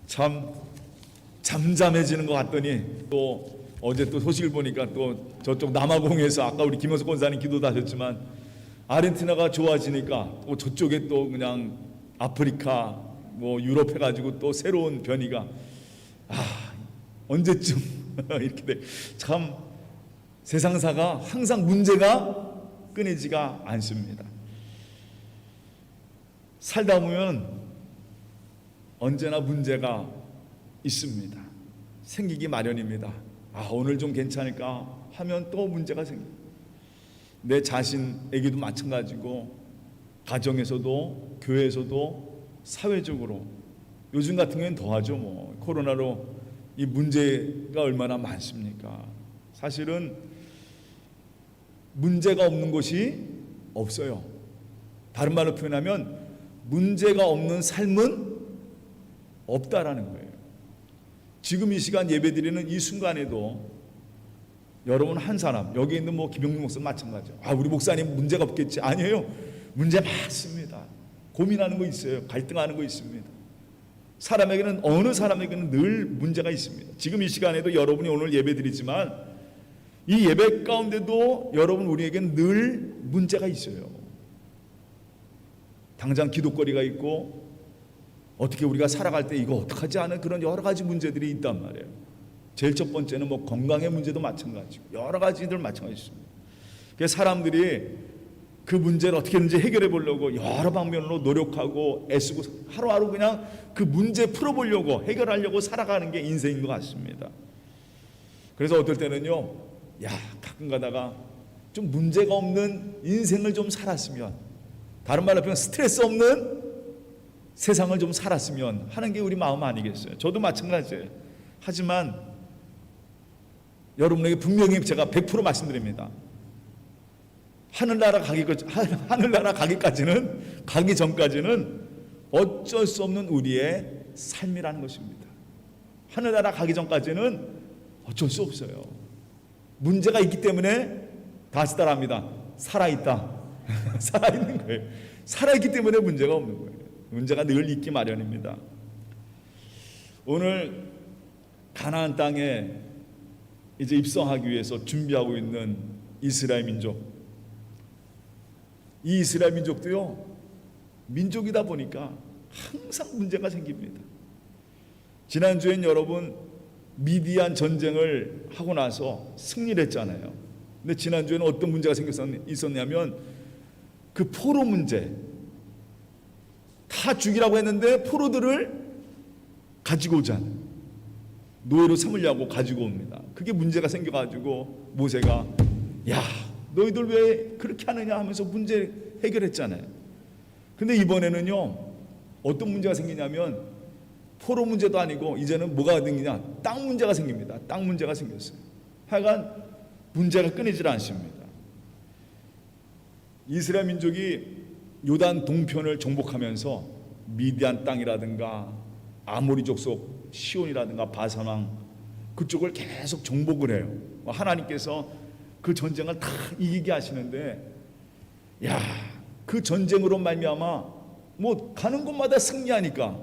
참 잠잠해지는 것 같더니 또 어제 또 소식을 보니까 또 저쪽 남아공에서 아까 우리 김영석 권사님 기도도 하셨지만 아르헨티나가 좋아지니까 또 저쪽에 또 그냥 아프리카 뭐 유럽 해가지고 또 새로운 변이가 언제쯤 이렇게 돼. 참 세상사가 항상 문제가 끊이지가 않습니다. 살다 보면 언제나 문제가 있습니다. 생기기 마련입니다. 오늘 좀 괜찮을까 하면 또 문제가 생깁니다. 내 자신에게도 마찬가지고 가정에서도 교회에서도 사회적으로 요즘 같은 경우에는 더하죠. 뭐 코로나로 이 문제가 얼마나 많습니까? 사실은 문제가 없는 곳이 없어요. 다른 말로 표현하면 문제가 없는 삶은 없다라는 거예요. 지금 이 시간 예배드리는 이 순간에도 여러분 한 사람, 여기 있는 뭐 김영민 목사 마찬가지죠. 우리 목사님 문제가 없겠지. 아니에요. 문제 많습니다. 고민하는 거 있어요. 갈등하는 거 있습니다. 사람에게는, 어느 사람에게는 늘 문제가 있습니다. 지금 이 시간에도 여러분이 오늘 예배드리지만 이 예배 가운데도 여러분 우리에게는 늘 문제가 있어요. 당장 기도거리가 있고 어떻게 우리가 살아갈 때 이거 어떡하지 하는 그런 여러 가지 문제들이 있단 말이에요. 제일 첫 번째는 뭐 건강의 문제도 마찬가지고 여러 가지들 마찬가지입니다. 그래서 사람들이 그 문제를 어떻게든지 해결해 보려고 여러 방면으로 노력하고 애쓰고 하루하루 그냥 그 문제 풀어보려고 해결하려고 살아가는 게 인생인 것 같습니다. 그래서 어떨 때는요, 가끔 가다가 좀 문제가 없는 인생을 좀 살았으면, 다른 말로 표현 스트레스 없는 세상을 좀 살았으면 하는 게 우리 마음 아니겠어요? 저도 마찬가지예요. 하지만 여러분에게 분명히 제가 100% 말씀드립니다. 하늘나라 가기 전까지는 어쩔 수 없는 우리의 삶이라는 것입니다. 하늘나라 가기 전까지는 어쩔 수 없어요. 문제가 있기 때문에 다시 따라합니다. 살아있다. 살아있는 거예요. 살아있기 때문에 문제가 없는 거예요. 문제가 늘 있기 마련입니다. 오늘 가나안 땅에 이제 입성하기 위해서 준비하고 있는 이스라엘 민족, 이 이스라엘 민족도요, 민족이다 보니까 항상 문제가 생깁니다. 지난주엔 여러분 미디안 전쟁을 하고 나서 승리를 했잖아요. 근데 지난주에는 어떤 문제가 있었냐면 그 포로 문제, 다 죽이라고 했는데 포로들을 가지고 오잖아요. 노예로 삼으려고 가지고 옵니다. 그게 문제가 생겨가지고 모세가 너희들 왜 그렇게 하느냐 하면서 문제 해결했잖아요. 근데 이번에는요, 어떤 문제가 생기냐면 포로 문제도 아니고 이제는 뭐가 생기냐, 땅 문제가 생깁니다. 땅 문제가 생겼어요. 하여간 문제가 끊이질 않습니다. 이스라엘 민족이 요단 동편을 정복하면서 미디안 땅이라든가 아모리족 속 시온이라든가 바산왕 그쪽을 계속 정복을 해요. 하나님께서 그 전쟁을 다 이기게 하시는데, 그 전쟁으로 말미암아 뭐 가는 곳마다 승리하니까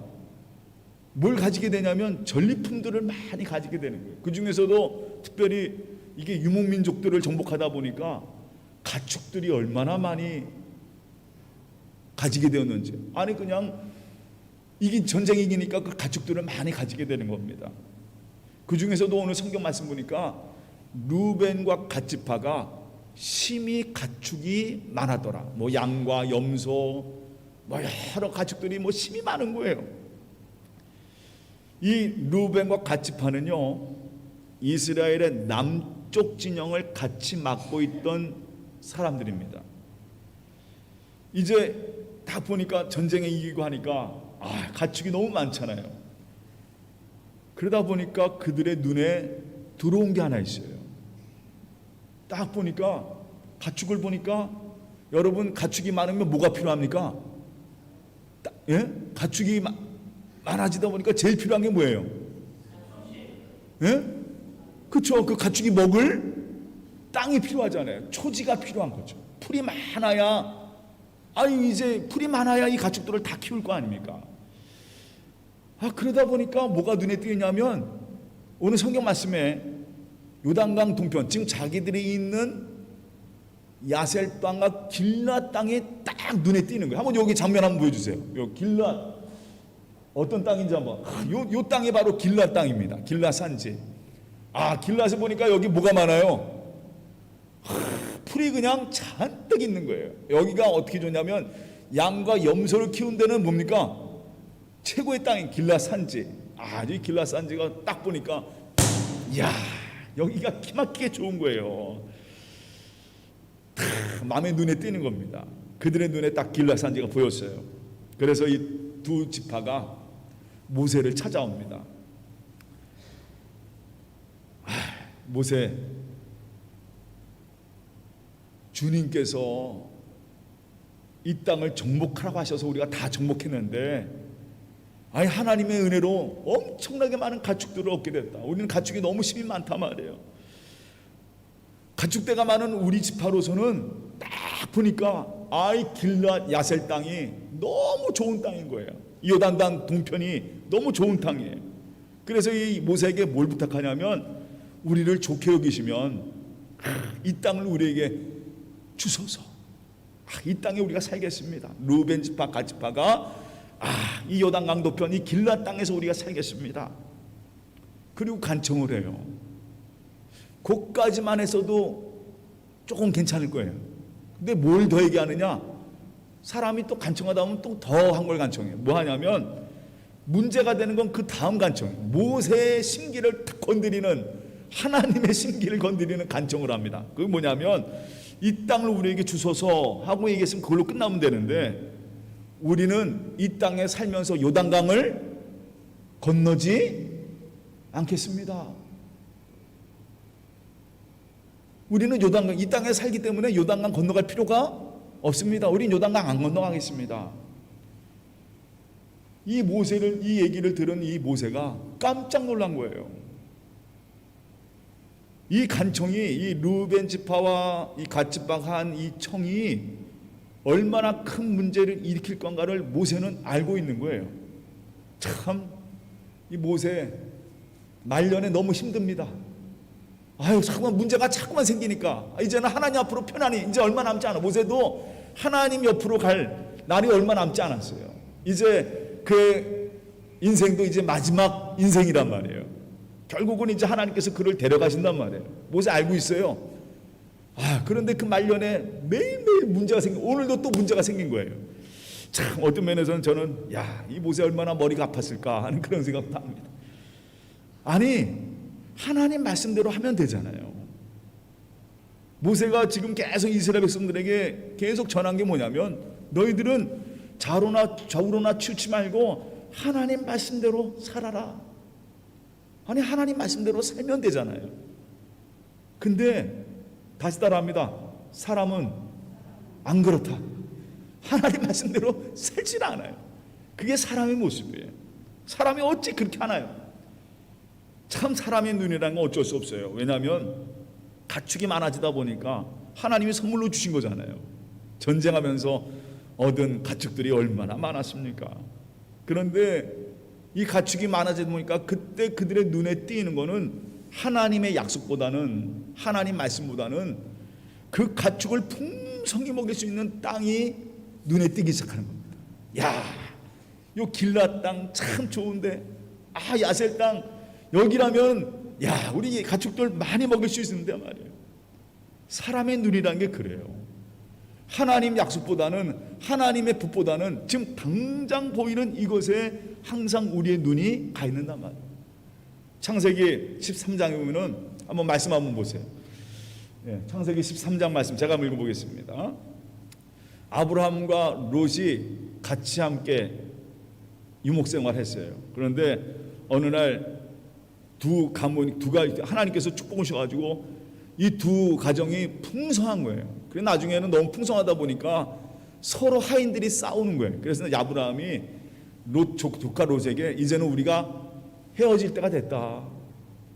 뭘 가지게 되냐면 전리품들을 많이 가지게 되는 거예요. 그 중에서도 특별히 이게 유목민족들을 정복하다 보니까 가축들이 얼마나 많이 가지게 되었는지, 그냥 이게 전쟁이 이기니까 그 가축들을 많이 가지게 되는 겁니다. 그 중에서도 오늘 성경 말씀 보니까 루벤과 갓지파가 심히 가축이 많았더라. 뭐 양과 염소, 뭐 여러 가축들이 뭐 심히 많은 거예요. 이 루벤과 갓지파는요, 이스라엘의 남쪽 진영을 같이 맡고 있던 사람들입니다. 이제 다 보니까 전쟁에 이기고 하니까 가축이 너무 많잖아요. 그러다 보니까 그들의 눈에 들어온 게 하나 있어요. 딱 보니까 가축을 보니까, 여러분 가축이 많으면 뭐가 필요합니까? 가축이 많아지다 보니까 제일 필요한 게 뭐예요? 그렇죠. 그 가축이 먹을 땅이 필요하잖아요. 초지가 필요한 거죠. 풀이 많아야, 이제 풀이 많아야 이 가축들을 다 키울 거 아닙니까? 그러다 보니까 뭐가 눈에 띄냐면 오늘 성경 말씀에 요단강 동편, 지금 자기들이 있는 야셀 땅과 길앗 땅이 딱 눈에 띄는 거예요. 한번 여기 장면 한번 보여주세요. 요 길앗 어떤 땅인지 한번. 요 땅이 바로 길앗 땅입니다. 길앗 산지. 길앗에 보니까 여기 뭐가 많아요? 풀이 그냥 잔뜩 있는 거예요. 여기가 어떻게 좋냐면 양과 염소를 키운 데는 뭡니까? 최고의 땅인 길앗 산지. 이 길앗 산지가 딱 보니까 여기가 기막히게 좋은 거예요. 마음에 눈에 띄는 겁니다. 그들의 눈에 딱 길앗 산지가 보였어요. 그래서 이 두 지파가 모세를 찾아옵니다. 모세, 주님께서 이 땅을 정복하라고 하셔서 우리가 다 정복했는데 하나님의 은혜로 엄청나게 많은 가축들을 얻게 됐다. 우리는 가축이 너무 힘이 많단 말이에요. 가축대가 많은 우리 지파로서는 딱 보니까 이 길앗 야셀 땅이 너무 좋은 땅인 거예요. 요단강 동편이 너무 좋은 땅이에요. 그래서 이 모세에게 뭘 부탁하냐면 우리를 좋게 여기시면 이 땅을 우리에게 주소서. 이 땅에 우리가 살겠습니다. 루벤 지파, 갓 지파가 이 요단강 동편 이 길앗 땅에서 우리가 살겠습니다. 그리고 간청을 해요. 그까지만 했어도 조금 괜찮을 거예요. 근데 뭘 더 얘기하느냐? 사람이 또 간청하다 보면 또 더 한 걸 간청해요. 뭐 하냐면 문제가 되는 건 그 다음 간청이에요. 모세의 심기를 탁 건드리는, 하나님의 심기를 건드리는 간청을 합니다. 그게 뭐냐면 이 땅을 우리에게 주소서 하고 얘기했으면 그걸로 끝나면 되는데 우리는 이 땅에 살면서 요단강을 건너지 않겠습니다. 우리는 요단강, 이 땅에 살기 때문에 요단강 건너갈 필요가 없습니다. 우린 요단강 안 건너가겠습니다. 이 얘기를 들은 이 모세가 깜짝 놀란 거예요. 이 간청이, 이 루벤 지파와 이 갓 지파가 한 이 청이 얼마나 큰 문제를 일으킬 건가를 모세는 알고 있는 거예요. 참, 이 모세 말년에 너무 힘듭니다. 자꾸만 문제가 자꾸만 생기니까 이제는 하나님 앞으로 편안히, 이제 얼마 남지 않아. 모세도 하나님 옆으로 갈 날이 얼마 남지 않았어요. 이제 그 인생도 이제 마지막 인생이란 말이에요. 결국은 이제 하나님께서 그를 데려가신단 말이에요. 모세 알고 있어요. 그런데 그 말년에 매일매일 문제가 오늘도 또 문제가 생긴 거예요. 참, 어떤 면에서는 저는 이 모세 얼마나 머리가 아팠을까 하는 그런 생각도 합니다. 하나님 말씀대로 하면 되잖아요. 모세가 지금 계속 이스라엘 백성들에게 계속 전한 게 뭐냐면 너희들은 좌우로나 치우치 말고 하나님 말씀대로 살아라. 하나님 말씀대로 살면 되잖아요. 근데 다시 따라합니다. 사람은 안 그렇다. 하나님 말씀대로 살질 않아요. 그게 사람의 모습이에요. 사람이 어찌 그렇게 하나요? 참, 사람의 눈이라는 건 어쩔 수 없어요. 왜냐하면 가축이 많아지다 보니까 하나님이 선물로 주신 거잖아요. 전쟁하면서 얻은 가축들이 얼마나 많았습니까? 그런데 이 가축이 많아지다 보니까 그때 그들의 눈에 띄는 거는 하나님의 약속보다는, 하나님 말씀보다는 그 가축을 풍성히 먹일 수 있는 땅이 눈에 띄기 시작하는 겁니다. 요 길앗 땅 참 좋은데, 야셀 땅 여기라면 우리 가축들 많이 먹일 수 있는데 말이에요. 사람의 눈이라는 게 그래요. 하나님 약속보다는, 하나님의 뜻보다는 지금 당장 보이는 이것에 항상 우리의 눈이 가 있는단 말이에요. 창세기 13장에 보면은 한번 말씀 한번 보세요. 창세기 13장 말씀 제가 한번 읽어보겠습니다. 아브라함과 롯이 같이 함께 유목생활했어요. 그런데 어느 날 두 가문이 하나님께서 축복하셔가지고 이 두 가정이 풍성한 거예요. 그래서 나중에는 너무 풍성하다 보니까 서로 하인들이 싸우는 거예요. 그래서 아브라함이 조카 롯에게 이제는 우리가 헤어질 때가 됐다.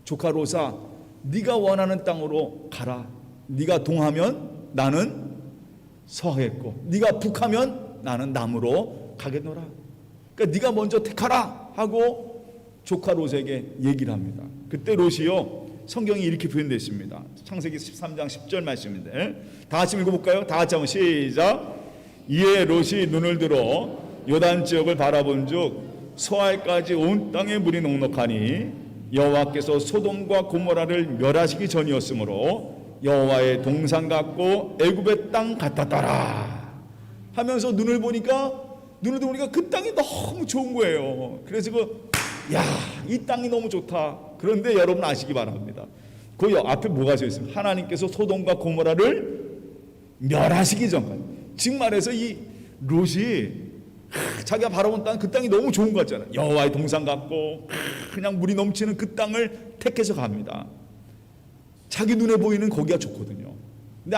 조카 롯아, 네가 원하는 땅으로 가라. 네가 동하면 나는 서하겠고 네가 북하면 나는 남으로 가겠노라. 그러니까 네가 먼저 택하라 하고 조카 롯에게 얘기를 합니다. 그때 롯이요, 성경이 이렇게 표현되어 있습니다. 창세기 13장 10절 말씀인데, 다 같이 읽어볼까요? 다 같이 한번 시작. 이에 롯이 눈을 들어 요단 지역을 바라본즉 서알까지 온 땅에 물이 넉넉하니 여호와께서 소돔과 고모라를 멸하시기 전이었으므로 여호와의 동산 같고 애굽의 땅 같았더라 하면서 눈을 보니까 그 땅이 너무 좋은 거예요. 그래서 이 땅이 너무 좋다. 그런데 여러분 아시기 바랍니다. 그 앞에 뭐가 써 있어요? 하나님께서 소돔과 고모라를 멸하시기 전까지. 즉 말해서 이 롯이 자기가 바라본 땅, 그 땅이 너무 좋은 것 같잖아요. 여호와의 동산 같고 그냥 물이 넘치는 그 땅을 택해서 갑니다. 자기 눈에 보이는 거기가 좋거든요. 근데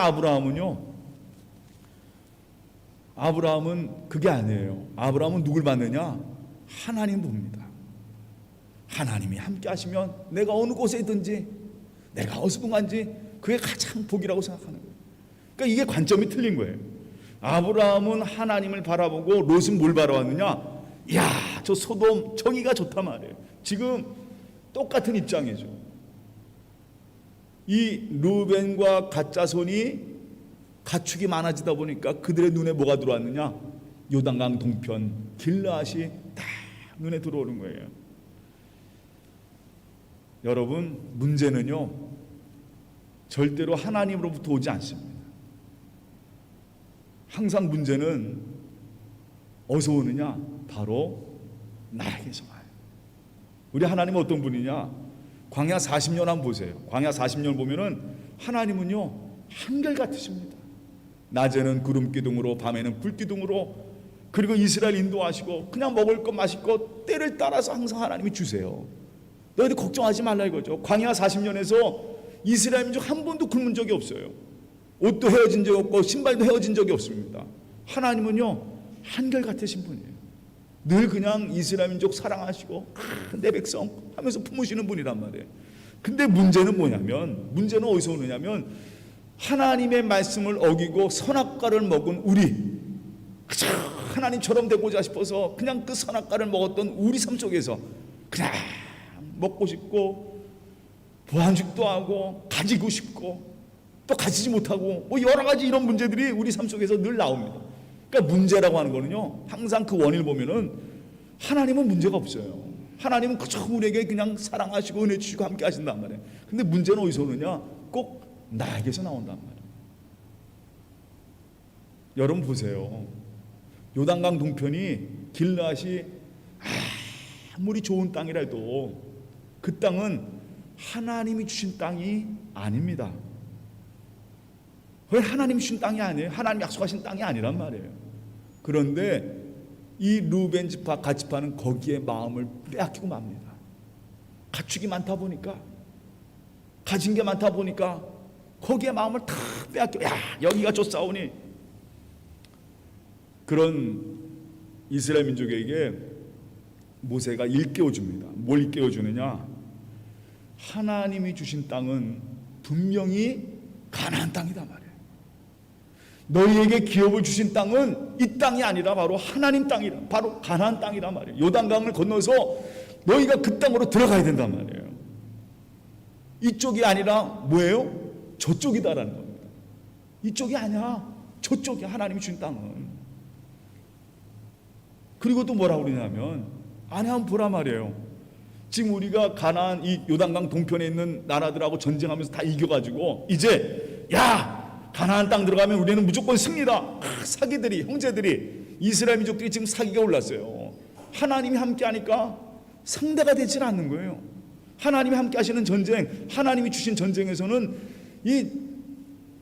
아브라함은 그게 아니에요. 아브라함은 누굴 받느냐? 하나님 봅니다. 하나님이 함께 하시면 내가 어느 곳에 있든지, 내가 어디서 간지 그게 가장 복이라고 생각하는 거예요. 그러니까 이게 관점이 틀린 거예요. 아브라함은 하나님을 바라보고 롯은 뭘 바라봤느냐? 저 소돔 저기가 좋단 말이에요. 지금 똑같은 입장이죠. 이 루벤과 갓 자손이 가축이 많아지다 보니까 그들의 눈에 뭐가 들어왔느냐? 요단강 동편 길르앗이 딱 눈에 들어오는 거예요. 여러분, 문제는요, 절대로 하나님으로부터 오지 않습니다. 항상 문제는 어디서 오느냐? 바로 나에게서 와요. 우리 하나님은 어떤 분이냐? 광야 40년 한번 보세요. 광야 40년 보면은 하나님은요, 한결같으십니다. 낮에는 구름 기둥으로, 밤에는 불 기둥으로, 그리고 이스라엘 인도하시고 그냥 먹을 것 마실 것 때를 따라서 항상 하나님이 주세요. 너희들 걱정하지 말라 이거죠. 광야 40년에서 이스라엘 민족 한 번도 굶은 적이 없어요. 옷도 헤어진 적이 없고 신발도 헤어진 적이 없습니다. 하나님은요, 한결같으신 분이에요. 늘 그냥 이스라엘 민족 사랑하시고 내 백성 하면서 품으시는 분이란 말이에요. 근데 문제는 뭐냐면, 문제는 어디서 오느냐면 하나님의 말씀을 어기고 선악과를 먹은 우리, 그저 하나님처럼 되고자 싶어서 그냥 그 선악과를 먹었던 우리 삶 속에서 그냥 먹고 싶고 보안죽도 하고 가지고 싶고 또 가지지 못하고 뭐 여러 가지 이런 문제들이 우리 삶 속에서 늘 나옵니다. 그러니까 문제라고 하는 거는요, 항상 그 원인을 보면은 하나님은 문제가 없어요. 하나님은 그저 우리에게 그냥 사랑하시고 은혜 주시고 함께 하신단 말이에요. 근데 문제는 어디서 오느냐? 꼭 나에게서 나온단 말이에요. 여러분 보세요. 요단강 동편이 길르앗이 아무리 좋은 땅이라도 그 땅은 하나님이 주신 땅이 아닙니다. 왜 하나님이 주신 땅이 아니에요? 하나님 약속하신 땅이 아니란 말이에요. 그런데 이 루벤 지파, 갓 지파는 거기에 마음을 빼앗기고 맙니다. 가축이 많다 보니까, 가진 게 많다 보니까 거기에 마음을 다 빼앗겨. 여기가 좋사오니. 그런 이스라엘 민족에게 모세가 일깨워 줍니다. 뭘 일깨워 주느냐? 하나님이 주신 땅은 분명히 가나안 땅이다 말이에요. 너희에게 기업을 주신 땅은 이 땅이 아니라 바로 하나님 땅이라, 바로 가나안 땅이란 말이에요. 요단강을 건너서 너희가 그 땅으로 들어가야 된단 말이에요. 이쪽이 아니라 뭐예요? 저쪽이다라는 겁니다. 이쪽이 아니야, 저쪽이 하나님이 준 땅은. 그리고 또 뭐라고 그러냐면, 안에 한번 보라 말이에요. 지금 우리가 가나안 이 요단강 동편에 있는 나라들하고 전쟁하면서 다 이겨가지고 이제 가나안 땅 들어가면 우리는 무조건 승리다. 사기들이, 형제들이, 이스라엘 민족들이 지금 사기가 올랐어요. 하나님이 함께 하니까 상대가 되질 않는 거예요. 하나님이 함께 하시는 전쟁, 하나님이 주신 전쟁에서는 이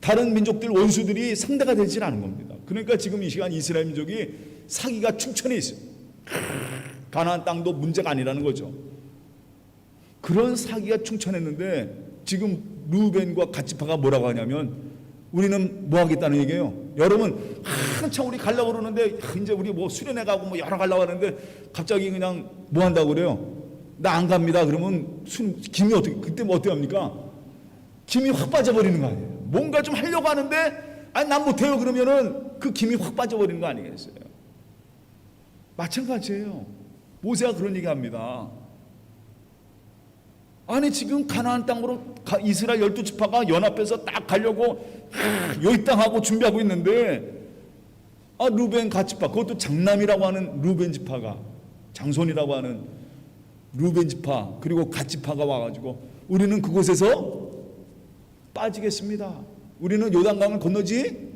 다른 민족들, 원수들이 상대가 되질 않은 겁니다. 그러니까 지금 이 시간 이스라엘 민족이 사기가 충천해 있어요. 가나안 땅도 문제가 아니라는 거죠. 그런 사기가 충천했는데 지금 루벤과 갓 지파가 뭐라고 하냐면, 우리는 뭐 하겠다는 얘기예요. 여러분, 한참 우리 가려고 그러는데 이제 우리 뭐 수련회 가고 뭐 여러 가려고 하는데 갑자기 그냥 뭐 한다고 그래요? 나 안 갑니다. 그러면 김이 어떻게, 그때 뭐 어떻게 합니까? 김이 확 빠져버리는 거 아니에요. 뭔가 좀 하려고 하는데 난 못해요. 그러면은 그 김이 확 빠져버리는 거 아니겠어요? 마찬가지예요. 모세가 그런 얘기합니다. 아니 지금 가나안 땅으로 이스라엘 12지파가 연합해서 딱 가려고 여기 땅하고 준비하고 있는데 루벤 갓지파, 그것도 장남이라고 하는 루벤 지파가, 장손이라고 하는 루벤 지파 그리고 갓지파가 와가지고 우리는 그곳에서 빠지겠습니다. 우리는 요단강을 건너지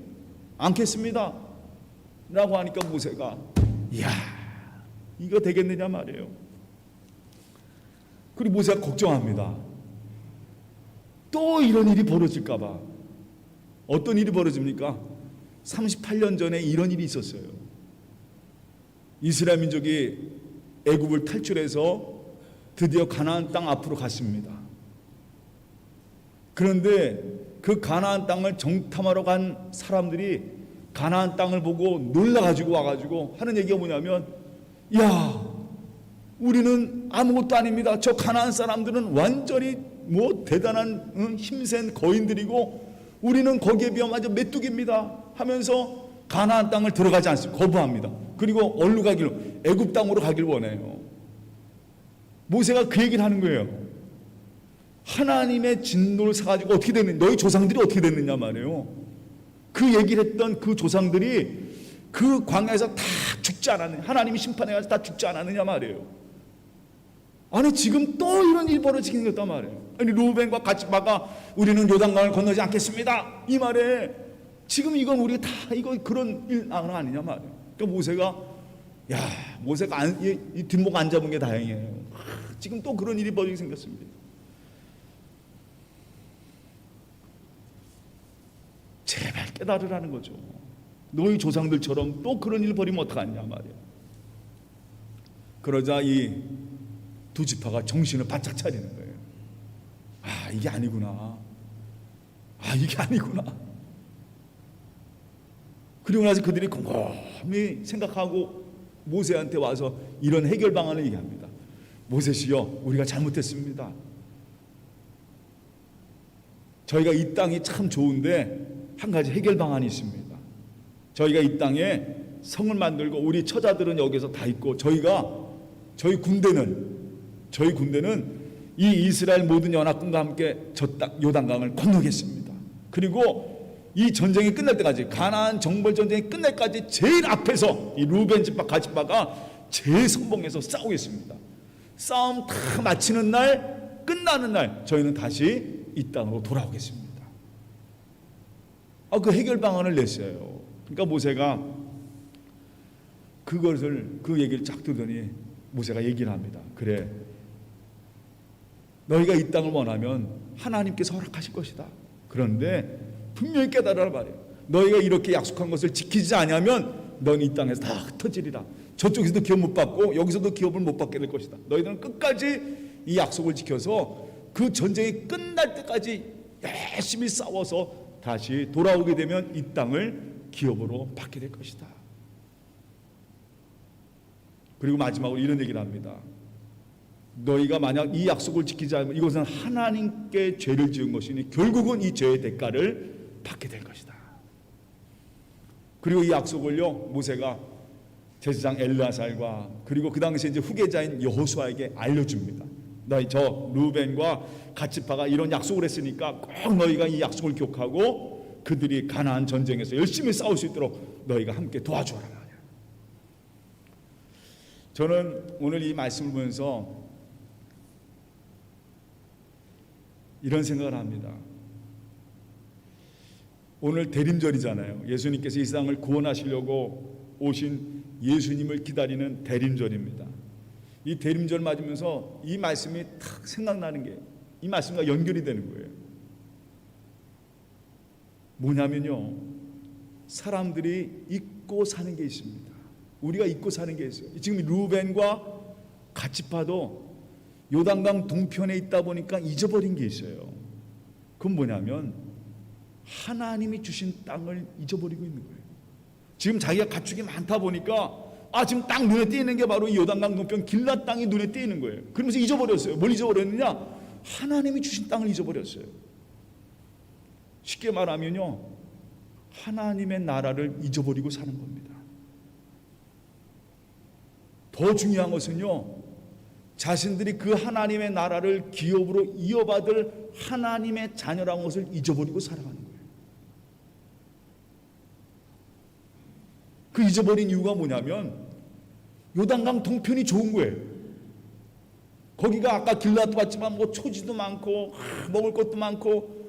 않겠습니다 라고 하니까 모세가 이야 이거 되겠느냐 말이에요. 그리고 모세가 걱정합니다. 또 이런 일이 벌어질까 봐. 어떤 일이 벌어집니까? 38년 전에 이런 일이 있었어요. 이스라엘 민족이 애굽을 탈출해서 드디어 가나안 땅 앞으로 갔습니다. 그런데 그 가나안 땅을 정탐하러 간 사람들이 가나안 땅을 보고 놀라가지고 와가지고 하는 얘기가 뭐냐면 야 우리는 아무것도 아닙니다. 저 가나안 사람들은 완전히 대단한 힘센 거인들이고 우리는 거기에 비하면 아주 메뚜기입니다 하면서 가나안 땅을 들어가지 않습니다. 거부합니다. 그리고 어디로 가기로? 애굽 땅으로 가길 원해요. 모세가 그 얘기를 하는 거예요. 하나님의 진노를 사가지고 어떻게 됐느냐, 너희 조상들이 어떻게 됐느냐 말이에요. 그 얘기를 했던 그 조상들이 그 광야에서 다 죽지 않았느냐, 하나님이 심판해가지고 다 죽지 않았느냐 말이에요. 아니 지금 또 이런 일이 벌어지게 생겼단 말이에요. 아니 루벤과 갓지파가 우리는 요단강을 건너지 않겠습니다 이 말에 지금 이건 우리가 다 이거 그런 일 아니냐 말이에요. 그러니까 모세가 이 뒷목 안 잡은 게 다행이에요. 지금 또 그런 일이 벌어지게 생겼습니다. 제발 깨달으라는 거죠. 너희 조상들처럼 또 그런 일 벌이면 어떡하냐 말이에요. 그러자 이 두 지파가 정신을 바짝 차리는 거예요. 이게 아니구나. 이게 아니구나. 그리고 나서 그들이 곰곰이 생각하고 모세한테 와서 이런 해결 방안을 얘기합니다. 모세시여, 우리가 잘못했습니다. 저희가 이 땅이 참 좋은데 한 가지 해결 방안이 있습니다. 저희가 이 땅에 성을 만들고 우리 처자들은 여기서 다 있고 저희 군대는 이 이스라엘 모든 연합군과 함께 저 땅 요단강을 건너겠습니다. 그리고 이 전쟁이 끝날 때까지, 가나안 정벌 전쟁이 끝날 때까지 제일 앞에서 이 루벤 지파, 갓 지파가 제일 선봉해서 싸우겠습니다. 싸움 다 마치는 날, 끝나는 날 저희는 다시 이 땅으로 돌아오겠습니다. 그 해결 방안을 냈어요. 그러니까 모세가 그 얘기를 쫙 듣더니 모세가 얘기를 합니다. 그래, 너희가 이 땅을 원하면 하나님께서 허락하실 것이다. 그런데 분명히 깨달으라 말이에요. 너희가 이렇게 약속한 것을 지키지 않으면 넌 이 땅에서 다 흩어지리라. 저쪽에서도 기업 못 받고 여기서도 기업을 못 받게 될 것이다. 너희들은 끝까지 이 약속을 지켜서 그 전쟁이 끝날 때까지 열심히 싸워서 다시 돌아오게 되면 이 땅을 기업으로 받게 될 것이다. 그리고 마지막으로 이런 얘기를 합니다. 너희가 만약 이 약속을 지키지 않으면 이것은 하나님께 죄를 지은 것이니 결국은 이 죄의 대가를 받게 될 것이다. 그리고 이 약속을요, 모세가 제사장 엘르아살과 그리고 그 당시에 이제 후계자인 여호수아에게 알려줍니다. 너희 저 루벤과 갓지파가 이런 약속을 했으니까 꼭 너희가 이 약속을 기억하고 그들이 가나안 전쟁에서 열심히 싸울 수 있도록 너희가 함께 도와주어라 말이야. 저는 오늘 이 말씀을 보면서 이런 생각을 합니다. 오늘 대림절이잖아요. 예수님께서 이 세상을 구원하시려고 오신 예수님을 기다리는 대림절입니다. 이 대림절 맞으면서 이 말씀이 탁 생각나는 게 이 말씀과 연결이 되는 거예요. 뭐냐면요, 사람들이 잊고 사는 게 있습니다. 우리가 잊고 사는 게 있어요. 지금 루벤과 갓지파도 요단강 동편에 있다 보니까 잊어버린 게 있어요. 그건 뭐냐면 하나님이 주신 땅을 잊어버리고 있는 거예요. 지금 자기가 가축이 많다 보니까 지금 딱 눈에 띄는 게 바로 이 요단강 동편 길앗 땅이 눈에 띄는 거예요. 그러면서 잊어버렸어요. 뭘 잊어버렸느냐? 하나님이 주신 땅을 잊어버렸어요. 쉽게 말하면요, 하나님의 나라를 잊어버리고 사는 겁니다. 더 중요한 것은요, 자신들이 그 하나님의 나라를 기업으로 이어받을 하나님의 자녀라는 것을 잊어버리고 살아가는 거예요. 그 잊어버린 이유가 뭐냐면 요단강 동편이 좋은 거예요. 거기가 아까 길라도 봤지만 뭐 초지도 많고 먹을 것도 많고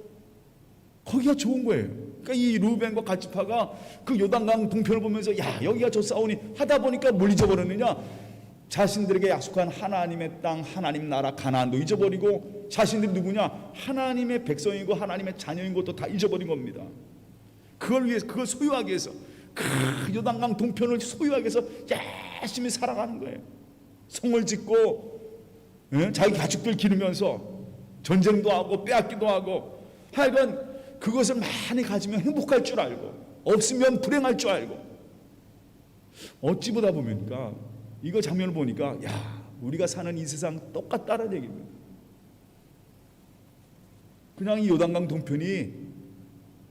거기가 좋은 거예요. 그러니까 이 루벤과 갓지파가 그 요단강 동편을 보면서 야, 여기가 좋사오니 하다 보니까 뭘 잊어버렸느냐? 자신들에게 약속한 하나님의 땅, 하나님 나라 가나안도 잊어버리고 자신들이 누구냐? 하나님의 백성이고 하나님의 자녀인 것도 다 잊어버린 겁니다. 그걸 위해서, 그걸 소유하기 위해서, 그 요단강 동편을 소유하기 위해서 열심히 살아가는 거예요. 성을 짓고 자기 가축들 기르면서 전쟁도 하고 빼앗기도 하고, 하여간 그것을 많이 가지면 행복할 줄 알고 없으면 불행할 줄 알고, 어찌 보다 보니까 이거 장면을 보니까 야, 우리가 사는 이 세상 똑같다는 얘기입니다. 그냥 이 요단강 동편이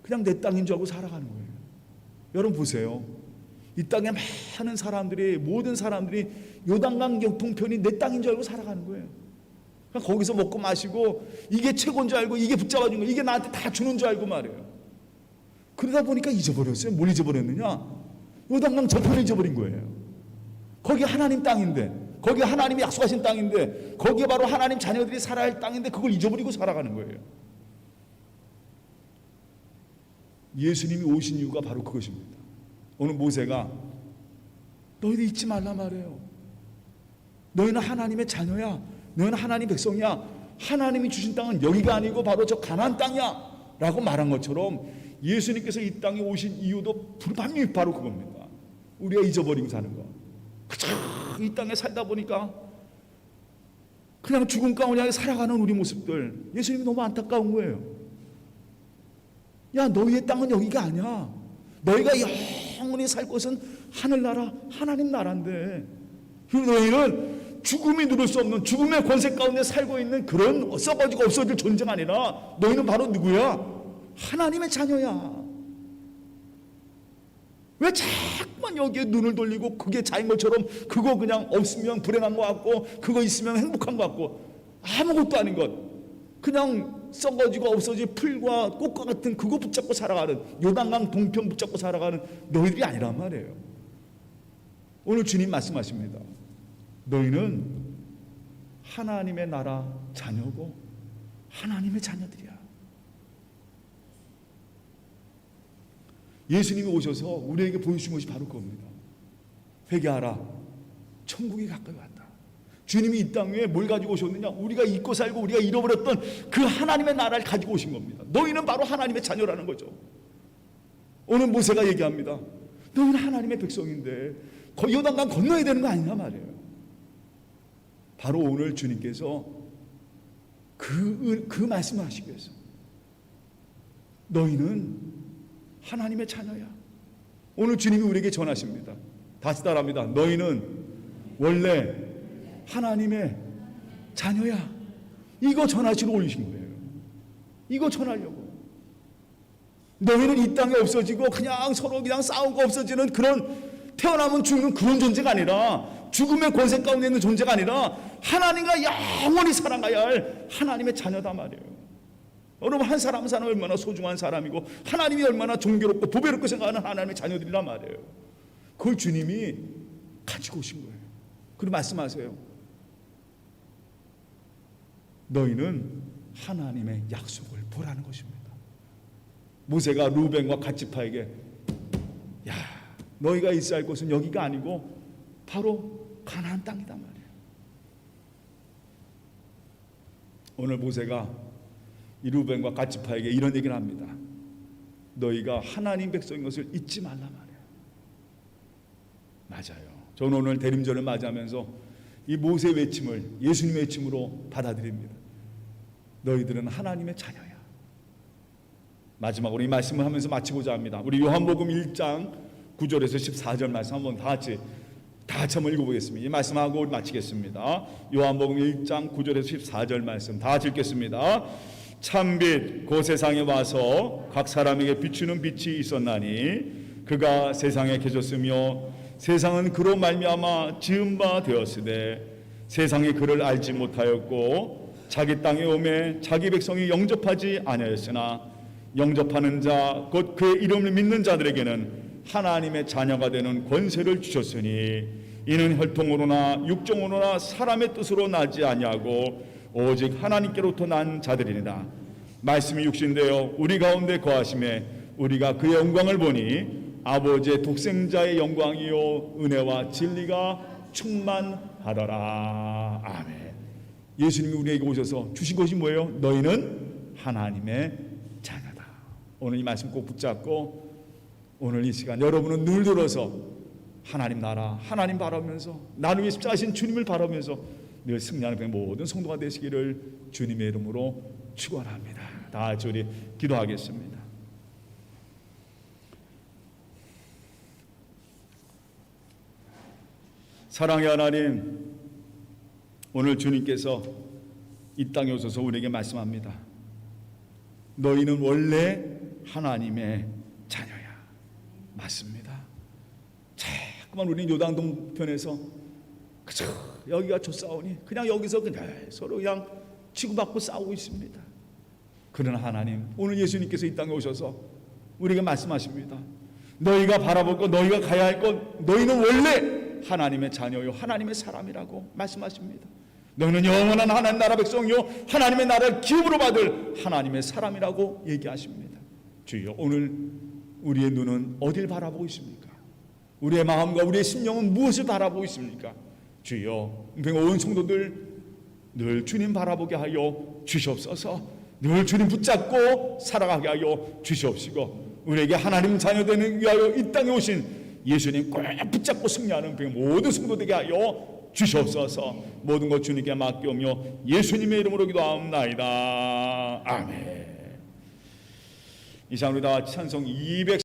그냥 내 땅인 줄 알고 살아가는 거예요. 여러분 보세요. 이 땅에 많은 사람들이, 모든 사람들이 요단강 동편이 내 땅인 줄 알고 살아가는 거예요. 그냥 거기서 먹고 마시고 이게 최고인 줄 알고, 이게 붙잡아준 거, 이게 나한테 다 주는 줄 알고 말이에요. 그러다 보니까 잊어버렸어요. 뭘 잊어버렸느냐? 요단강 저편을 잊어버린 거예요. 거기 하나님 땅인데, 거기 하나님이 약속하신 땅인데, 거기에 바로 하나님 자녀들이 살아야 할 땅인데 그걸 잊어버리고 살아가는 거예요. 예수님이 오신 이유가 바로 그것입니다. 오늘 모세가 너희들 잊지 말라 말해요. 너희는 하나님의 자녀야. 너희는 하나님 백성이야. 하나님이 주신 땅은 여기가 아니고 바로 저 가나안 땅이야 라고 말한 것처럼 예수님께서 이 땅에 오신 이유도 분명히 바로 그겁니다. 우리가 잊어버리고 사는 거. 그저 이 땅에 살다 보니까 그냥 죽음 가운데 살아가는 우리 모습들, 예수님이 너무 안타까운 거예요. 야, 너희의 땅은 여기가 아니야. 너희가 영원히 살 곳은 하늘나라, 하나님 나라인데, 너희는 죽음이 누를 수 없는, 죽음의 권세 가운데 살고 있는 그런 썩어지고 없어질 존재가 아니라 너희는 바로 누구야? 하나님의 자녀야. 왜 자꾸만 여기에 눈을 돌리고 그게 자인 것처럼, 그거 그냥 없으면 불행한 것 같고 그거 있으면 행복한 것 같고 아무것도 아닌 것, 그냥 썩어지고 없어질 풀과 꽃과 같은 그거 붙잡고 살아가는, 요단강 동편 붙잡고 살아가는 너희들이 아니란 말이에요. 오늘 주님 말씀하십니다. 너희는 하나님의 나라 자녀고 하나님의 자녀들이야. 예수님이 오셔서 우리에게 보여주신 것이 바로 그겁니다. 회개하라, 천국이 가까이 왔다. 주님이 이 땅에 뭘 가지고 오셨느냐? 우리가 잊고 살고 우리가 잃어버렸던 그 하나님의 나라를 가지고 오신 겁니다. 너희는 바로 하나님의 자녀라는 거죠. 오늘 모세가 얘기합니다. 너희는 하나님의 백성인데 요단강 건너야 되는 거 아니냐 말이에요. 바로 오늘 주님께서 그 말씀을 하시기 위해서 너희는 하나님의 자녀야. 오늘 주님이 우리에게 전하십니다. 다시 따라합니다. 너희는 원래 하나님의 자녀야. 이거 전하시러 올리신 거예요. 이거 전하려고. 너희는 이 땅에 없어지고 그냥 서로 그냥 싸우고 없어지는 그런, 태어나면 죽는 그런 존재가 아니라, 죽음의 권세 가운데 있는 존재가 아니라 하나님과 영원히 살아가야 할 하나님의 자녀다 말이에요. 여러분, 한 사람 한 사람 얼마나 소중한 사람이고 하나님이 얼마나 존귀롭고 보배롭고 생각하는 하나님의 자녀들이란 말이에요. 그걸 주님이 가지고 오신 거예요. 그리고 말씀하세요. 너희는 하나님의 약속을 보라는 것입니다. 모세가 루벤과 갓지파에게 야, 너희가 있어야 할 곳은 여기가 아니고 바로 가나안 땅이다 말이에요. 오늘 모세가 이 루벤과 갓지파에게 이런 얘기를 합니다. 너희가 하나님 백성인 것을 잊지 말라 말이에요. 맞아요. 저는 오늘 대림절을 맞이하면서 이 모세의 외침을 예수님의 외침으로 받아들입니다. 너희들은 하나님의 자녀야. 마지막으로 이 말씀을 하면서 마치고자 합니다. 우리 요한복음 1장 9절에서 14절 말씀 한번 다 같이 한번 읽어보겠습니다. 이 말씀하고 마치겠습니다. 요한복음 1장 9절에서 14절 말씀 다 같이 읽겠습니다. 참빛 그 세상에 와서 각 사람에게 비추는 빛이 있었나니 그가 세상에 계셨으며 세상은 그로 말미암아 지은 바 되었으되 세상이 그를 알지 못하였고 자기 땅에 오매 자기 백성이 영접하지 아니하였으나 영접하는 자 곧 그의 이름을 믿는 자들에게는 하나님의 자녀가 되는 권세를 주셨으니 이는 혈통으로나 육정으로나 사람의 뜻으로 나지 아니하고 오직 하나님께로부터 난 자들이니라. 말씀이 육신되어 우리 가운데 거하심에 우리가 그의 영광을 보니 아버지의 독생자의 영광이요 은혜와 진리가 충만하더라. 아멘. 예수님이 우리에게 오셔서 주신 것이 뭐예요? 너희는 하나님의 자녀다. 오늘 이 말씀 꼭 붙잡고 오늘 이 시간 여러분은 눈을 들어서 하나님 나라, 하나님 바라면서 나를 위해 십자가신 주님을 바라면서 늘 승리하는 모든 성도가 되시기를 주님의 이름으로 축원합니다. 다 같이 우리 기도하겠습니다. 사랑의 하나님, 오늘 주님께서 이 땅에 오셔서 우리에게 말씀합니다. 너희는 원래 하나님의 자녀야. 맞습니다. 자꾸만 우리는 요단 동편에서 그저 여기가 좋사오니 그냥 여기서 그냥 서로 그냥 치고받고 싸우고 있습니다. 그러나 하나님, 오늘 예수님께서 이 땅에 오셔서 우리에게 말씀하십니다. 너희가 바라볼 것, 너희가 가야 할 것, 너희는 원래 하나님의 자녀요 하나님의 사람이라고 말씀하십니다. 너희는 영원한 하나님 나라 백성이요 하나님의 나라를 기업으로 받을 하나님의 사람이라고 얘기하십니다. 주여, 오늘 우리의 눈은 어딜 바라보고 있습니까? 우리의 마음과 우리의 심령은 무엇을 바라보고 있습니까? 주여, 온 성도들 늘 주님 바라보게 하여 주시옵소서. 늘 주님 붙잡고 살아가게 하여 주시옵시고 우리에게 하나님 자녀 되는 위하여 이 땅에 오신 예수님 꼭 붙잡고 승리하는 모든 성도 되게 하여 주시옵소서. 모든 것 주님께 맡기오며 예수님의 이름으로 기도하옵나이다. 아멘. 이 시간 우리 다 찬송 200